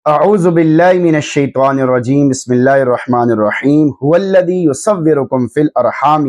اعوذ باللہ من الشیطان الرجیم بسم اللہ الرحمن الرحیم هو الذی یصورکم فی الارحام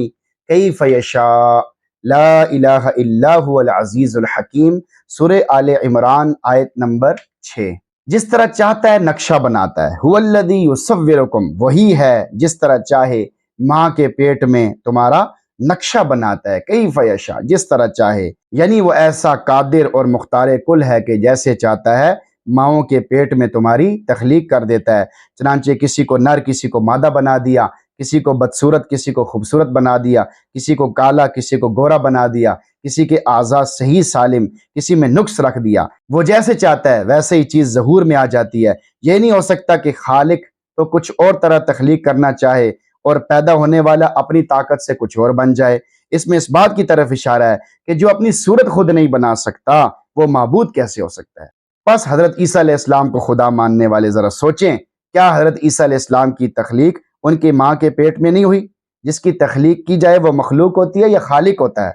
کیف یشاء لا الہ الا هو العزیز الحکیم۔ سورہ آل عمران آیت نمبر 6۔ جس طرح چاہتا ہے نقشہ بناتا ہے، هو الذی یصورکم، وہی ہے جس طرح چاہے ماں کے پیٹ میں تمہارا نقشہ بناتا ہے، کیف یشاء، جس طرح چاہے، یعنی وہ ایسا قادر اور مختار کل ہے کہ جیسے چاہتا ہے ماؤں کے پیٹ میں تمہاری تخلیق کر دیتا ہے۔ چنانچہ کسی کو نر کسی کو مادہ بنا دیا، کسی کو بدصورت کسی کو خوبصورت بنا دیا، کسی کو کالا کسی کو گورا بنا دیا، کسی کے اعضاء صحیح سالم کسی میں نقص رکھ دیا۔ وہ جیسے چاہتا ہے ویسے ہی چیز ظہور میں آ جاتی ہے۔ یہ نہیں ہو سکتا کہ خالق تو کچھ اور طرح تخلیق کرنا چاہے اور پیدا ہونے والا اپنی طاقت سے کچھ اور بن جائے۔ اس میں اس بات کی طرف اشارہ ہے کہ جو اپنی صورت خود نہیں بنا سکتا وہ معبود کیسے ہو سکتا ہے؟ بس حضرت عیسیٰ علیہ السلام کو خدا ماننے والے ذرا سوچیں، کیا حضرت عیسیٰ علیہ السلام کی تخلیق ان کی ماں کے پیٹ میں نہیں ہوئی؟ جس کی تخلیق کی جائے وہ مخلوق ہوتی ہے یا خالق ہوتا ہے؟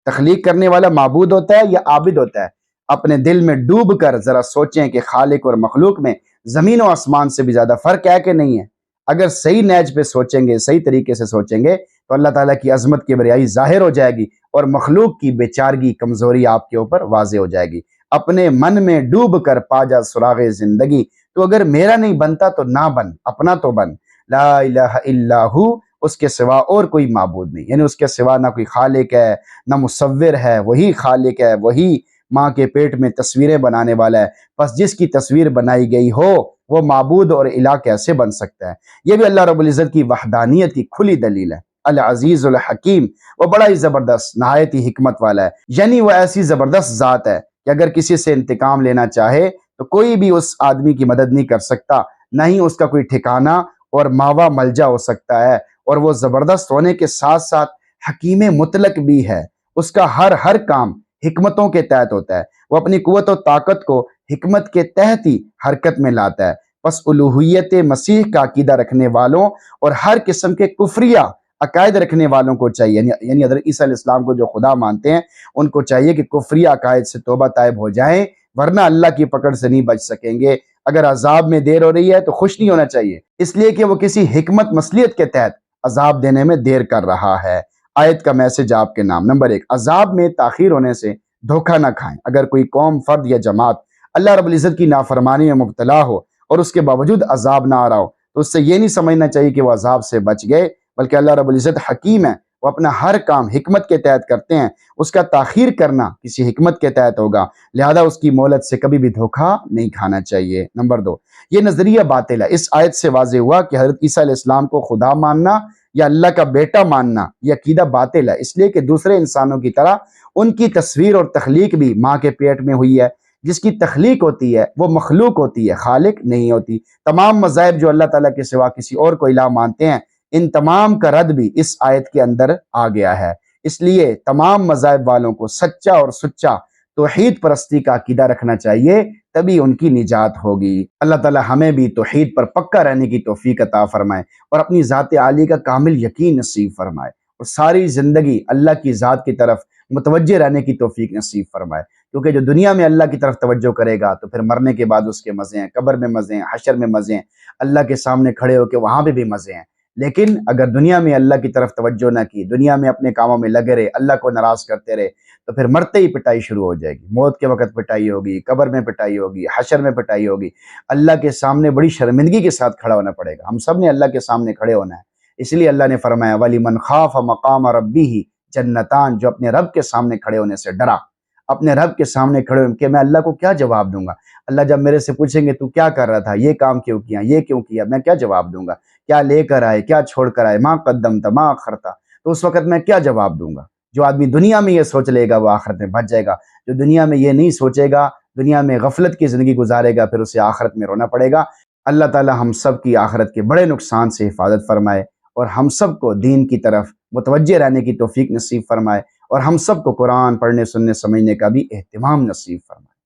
تخلیق کرنے والا معبود ہوتا ہے یا عابد ہوتا ہے؟ اپنے دل میں ڈوب کر ذرا سوچیں کہ خالق اور مخلوق میں زمین و آسمان سے بھی زیادہ فرق ہے کہ نہیں ہے؟ اگر صحیح نیج پہ سوچیں گے، صحیح طریقے سے سوچیں گے تو اللہ تعالیٰ کی عظمت کی بڑائی ظاہر ہو جائے گی اور مخلوق کی بیچارگی کمزوری آپ کے اوپر واضح ہو جائے گی۔ اپنے من میں ڈوب کر پا جا سراغ زندگی، تو اگر میرا نہیں بنتا تو نہ بن، اپنا تو بن۔ لا الہ الا ہو، اس کے سوا اور کوئی معبود نہیں، یعنی اس کے سوا نہ کوئی خالق ہے نہ مصور ہے، وہی خالق ہے، وہی ماں کے پیٹ میں تصویریں بنانے والا ہے۔ بس جس کی تصویر بنائی گئی ہو وہ معبود اور الہ کیسے بن سکتا ہے؟ یہ بھی اللہ رب العزت کی وحدانیت کی کھلی دلیل ہے۔ العزیز الحکیم، وہ بڑا ہی زبردست نہایت ہی حکمت والا ہے، یعنی وہ ایسی زبردست ذات ہے کہ اگر کسی سے انتقام لینا چاہے تو کوئی بھی اس آدمی کی مدد نہیں کر سکتا، نہ ہی اس کا کوئی ٹھکانہ اور ماوا ملجا ہو سکتا ہے۔ اور وہ زبردست ہونے کے ساتھ ساتھ حکیم مطلق بھی ہے، اس کا ہر کام حکمتوں کے تحت ہوتا ہے۔ وہ اپنی قوت و طاقت کو حکمت کے تحت ہی حرکت میں لاتا ہے۔ بس الوہیت مسیح کا عقیدہ رکھنے والوں اور ہر قسم کے کفریہ عقائد رکھنے والوں کو چاہیے، یعنی حضرت عیسیٰ علیہ السلام کو جو خدا مانتے ہیں ان کو چاہیے کہ کفریہ عقائد سے توبہ طائب ہو جائیں، ورنہ اللہ کی پکڑ سے نہیں بچ سکیں گے۔ اگر عذاب میں دیر ہو رہی ہے تو خوش نہیں ہونا چاہیے، اس لیے کہ وہ کسی حکمت مصلیحت کے تحت عذاب دینے میں دیر کر رہا ہے۔ آیت کا میسج آپ کے نام۔ نمبر 1، عذاب میں تاخیر ہونے سے دھوکہ نہ کھائیں۔ اگر کوئی قوم، فرد یا جماعت اللہ رب العزت کی نافرمانی میں مبتلا ہو اور اس کے باوجود عذاب نہ آ رہا ہو تو اس سے یہ نہیں سمجھنا چاہیے کہ وہ عذاب سے بچ گئے، بلکہ اللہ رب العزت حکیم ہے، وہ اپنا ہر کام حکمت کے تحت کرتے ہیں۔ اس کا تاخیر کرنا کسی حکمت کے تحت ہوگا، لہذا اس کی مہلت سے کبھی بھی دھوکہ نہیں کھانا چاہیے۔ نمبر 2، یہ نظریہ باطل ہے۔ اس آیت سے واضح ہوا کہ حضرت عیسیٰ علیہ السلام کو خدا ماننا یا اللہ کا بیٹا ماننا یہ عقیدہ باطل ہے، اس لیے کہ دوسرے انسانوں کی طرح ان کی تصویر اور تخلیق بھی ماں کے پیٹ میں ہوئی ہے۔ جس کی تخلیق ہوتی ہے وہ مخلوق ہوتی ہے، خالق نہیں ہوتی۔ تمام مذاہب جو اللہ تعالیٰ کے سوا کسی اور کو الہ مانتے ہیں، ان تمام کا رد بھی اس آیت کے اندر آ گیا ہے۔ اس لیے تمام مذاہب والوں کو سچا اور سچا توحید پرستی کا عقیدہ رکھنا چاہیے، تبھی ان کی نجات ہوگی۔ اللہ تعالی ہمیں بھی توحید پر پکا رہنے کی توفیق عطا فرمائے اور اپنی ذات عالی کا کامل یقین نصیب فرمائے اور ساری زندگی اللہ کی ذات کی طرف متوجہ رہنے کی توفیق نصیب فرمائے۔ کیونکہ جو دنیا میں اللہ کی طرف توجہ کرے گا تو پھر مرنے کے بعد اس کے مزے ہیں، قبر میں مزے ہیں، حشر میں مزے ہیں، اللہ کے سامنے کھڑے ہو کے وہاں پہ بھی مزے ہیں۔ لیکن اگر دنیا میں اللہ کی طرف توجہ نہ کی، دنیا میں اپنے کاموں میں لگے رہے، اللہ کو ناراض کرتے رہے، تو پھر مرتے ہی پٹائی شروع ہو جائے گی۔ موت کے وقت پٹائی ہوگی، قبر میں پٹائی ہوگی، حشر میں پٹائی ہوگی، اللہ کے سامنے بڑی شرمندگی کے ساتھ کھڑا ہونا پڑے گا۔ ہم سب نے اللہ کے سامنے کھڑے ہونا ہے، اس لیے اللہ نے فرمایا وَلِمَنْ خَافَ مَقَامَ رَبِّهِ جنتان، جو اپنے رب کے سامنے کھڑے ہونے سے ڈرا، اپنے رب کے سامنے کھڑے ہو کہ میں اللہ کو کیا جواب دوں گا؟ اللہ جب میرے سے پوچھیں گے تو کیا کر رہا تھا، یہ کام کیوں کیا، یہ کیوں کیا، میں کیا جواب دوں گا؟ کیا لے کر آئے، کیا چھوڑ کر آئے، ماں قدمت ماں اخرتا، تو اس وقت میں کیا جواب دوں گا؟ جو آدمی دنیا میں یہ سوچ لے گا وہ آخرت میں بچ جائے گا، جو دنیا میں یہ نہیں سوچے گا، دنیا میں غفلت کی زندگی گزارے گا، پھر اسے آخرت میں رونا پڑے گا۔ اللہ تعالی ہم سب کی آخرت کے بڑے نقصان سے حفاظت فرمائے اور ہم سب کو دین کی طرف متوجہ رہنے کی توفیق نصیب فرمائے اور ہم سب کو قرآن پڑھنے، سننے، سمجھنے کا بھی اہتمام نصیب فرمائے۔